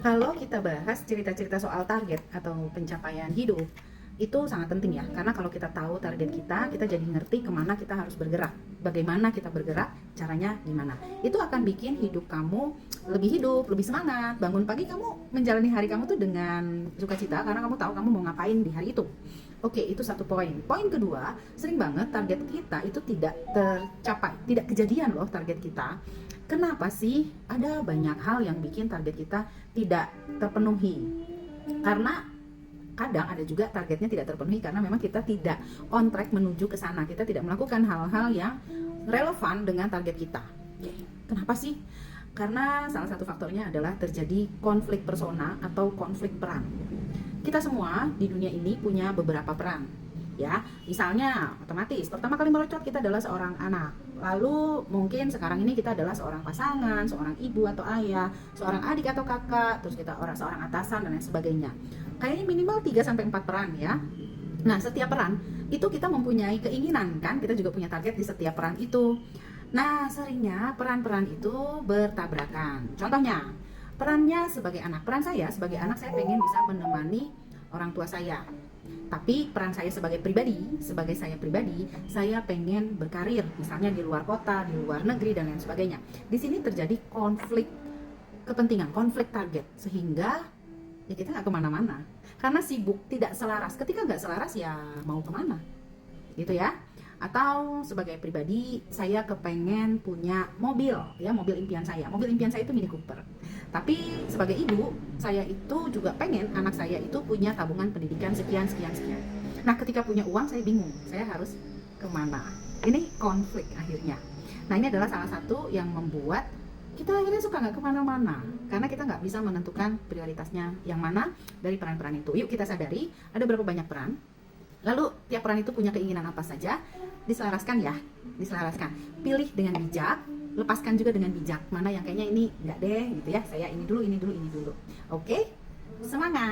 Kalau kita bahas cerita-cerita soal target atau pencapaian hidup, itu sangat penting ya, karena kalau kita tahu target kita jadi ngerti kemana kita harus bergerak, bagaimana kita bergerak, caranya gimana. Itu akan bikin hidup kamu lebih hidup, lebih semangat. Bangun pagi kamu menjalani hari kamu tuh dengan sukacita, karena kamu tahu kamu mau ngapain di hari itu. Oke, itu satu poin. Poin kedua, sering banget target kita itu tidak tercapai, tidak kejadian loh target kita. Kenapa sih? Ada banyak hal yang bikin target kita tidak terpenuhi. Karena kadang ada juga targetnya tidak terpenuhi karena memang kita tidak on track menuju ke sana. Kita tidak melakukan hal-hal yang relevan dengan target kita. Kenapa sih? Karena salah satu faktornya adalah terjadi konflik persona atau konflik peran. Kita semua di dunia ini punya beberapa peran, ya. Misalnya otomatis pertama kali merocot kita adalah seorang anak, lalu mungkin sekarang ini kita adalah seorang pasangan, seorang ibu atau ayah, seorang adik atau kakak, terus kita seorang atasan dan lain sebagainya. Kayaknya minimal 3 sampai 4 peran ya. Nah, setiap peran itu kita mempunyai keinginan kan, kita juga punya target di setiap peran itu. Nah, seringnya peran-peran itu bertabrakan. Contohnya, perannya sebagai anak, peran saya sebagai anak, saya pengen bisa menemani orang tua saya. Tapi peran saya sebagai pribadi, saya pengen berkarir, misalnya di luar kota, di luar negeri dan lain sebagainya. Di sini terjadi konflik kepentingan, konflik target, sehingga ya kita nggak kemana-mana. Karena sibuk, tidak selaras. Ketika nggak selaras ya mau kemana, gitu ya. Atau sebagai pribadi saya kepengen punya mobil, ya, mobil impian saya. Mobil impian saya itu Mini Cooper. Tapi sebagai ibu, saya itu juga pengen anak saya itu punya tabungan pendidikan sekian sekian sekian. Nah, ketika punya uang saya bingung, saya harus kemana. Ini konflik akhirnya. Nah, ini adalah salah satu yang membuat kita akhirnya suka nggak kemana-mana, karena kita nggak bisa menentukan prioritasnya yang mana dari peran-peran itu. Yuk kita sadari ada berapa banyak peran, lalu tiap peran itu punya keinginan apa saja, diselaraskan ya, diselaraskan. Pilih dengan bijak, lepaskan juga dengan bijak. Mana yang kayaknya ini enggak deh gitu ya, saya ini dulu, ini dulu, ini dulu. Oke, semangat!